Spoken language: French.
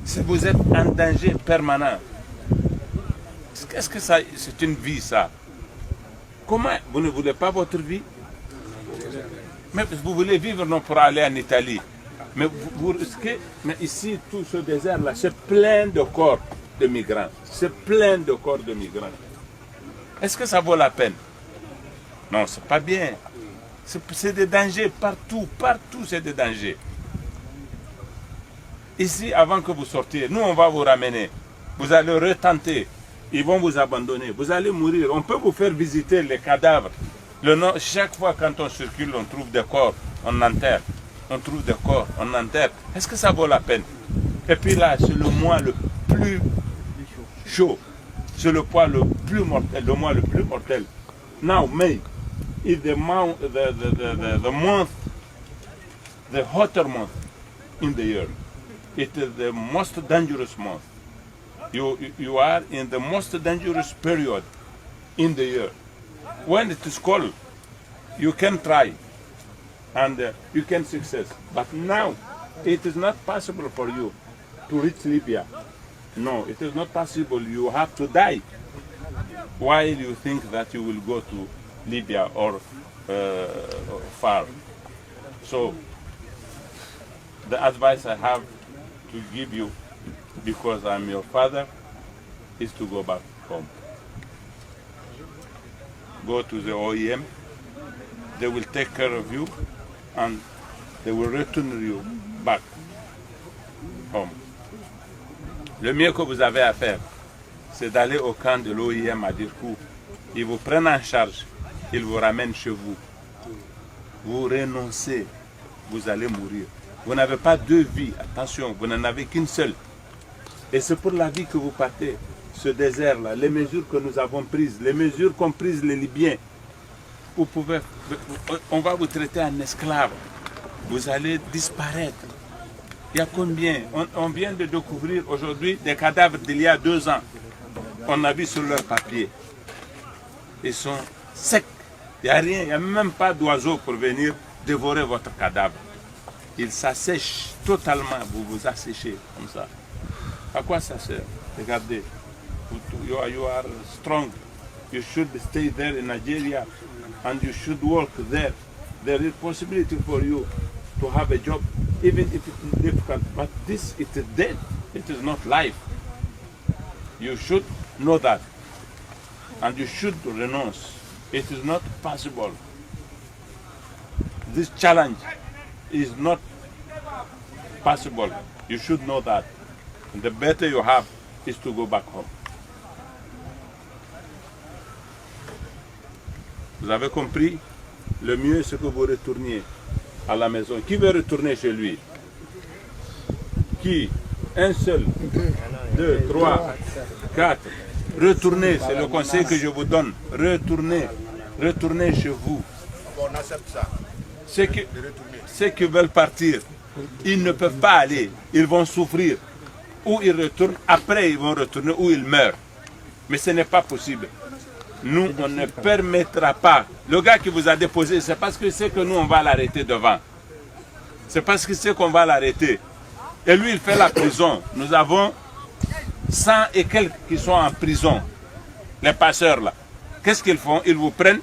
Si vous êtes en danger permanent, qu'est-ce que ça, c'est une vie ça? Comment vous ne voulez pas votre vie? Mais vous voulez vivre non pour aller en Italie. Mais vous risquez, mais ici, tout ce désert-là, c'est plein de corps de migrants. C'est plein de corps de migrants. Est-ce que ça vaut la peine? Non, c'est pas bien. C'est des dangers partout, partout c'est des dangers. Ici, avant que vous sortiez, nous on va vous ramener. Vous allez retenter. Ils vont vous abandonner. Vous allez mourir. On peut vous faire visiter les cadavres. Chaque fois quand on circule, on trouve des corps, on enterre. On trouve des corps, on enterre. Est-ce que ça vaut la peine? Et puis là, c'est le mois le plus chaud. C'est le mois le plus mortel. Le mois le plus mortel. Now, May is the month, the hotter month in the year. It is the most dangerous month. You are in the most dangerous period in the year. When it is cold, you can try and you can success. But now, it is not possible for you to reach Libya. No, it is not possible. You have to die while you think that you will go to Libya or far. So, the advice I have to give you, because I'm your father, is to go back home. Go to the OEM, they will take care of you and they will return you back home. Le mieux que vous avez à faire, c'est d'aller au camp de l'OIM à Dirkou. Ils vous prennent en charge, ils vous ramènent chez vous. Vous renoncez, vous allez mourir. Vous n'avez pas deux vies, attention, vous n'en avez qu'une seule. Et c'est pour la vie que vous partez. Ce désert-là, les mesures que nous avons prises, les mesures qu'ont prises les Libyens, on va vous traiter en esclave. Vous allez disparaître. Il y a combien? On vient de découvrir aujourd'hui des cadavres d'il y a 2 ans. On a vu sur leur papier. Ils sont secs. Il n'y a rien, il n'y a même pas d'oiseaux pour venir dévorer votre cadavre. Ils s'assèchent totalement, vous vous asséchez comme ça. À quoi ça sert? Regardez, you are strong. You should stay there in Nigeria and you should work there. There is possibility for you to have a job, even if it is difficult. But this, it is dead. It is not life. You should know that. And you should renounce. It is not possible. This challenge is not possible. You should know that. And the better you have is to go back home. Vous avez compris? Le mieux, c'est que vous retourniez à la maison. Qui veut retourner chez lui? Qui? Un seul, 2, 3, 4. Retournez, c'est le conseil que je vous donne. Retournez, retournez chez vous. On accepte ça. Ceux qui veulent partir, ils ne peuvent pas aller. Ils vont souffrir. Ou ils retournent, après ils vont retourner, ou ils meurent. Mais ce n'est pas possible. Nous, on ne permettra pas. Le gars qui vous a déposé, c'est parce que c'est que nous, on va l'arrêter devant. C'est parce que c'est qu'on va l'arrêter. Et lui, il fait la prison. Nous avons 100 et quelques qui sont en prison. Les passeurs, là. Qu'est-ce qu'ils font? Ils vous prennent,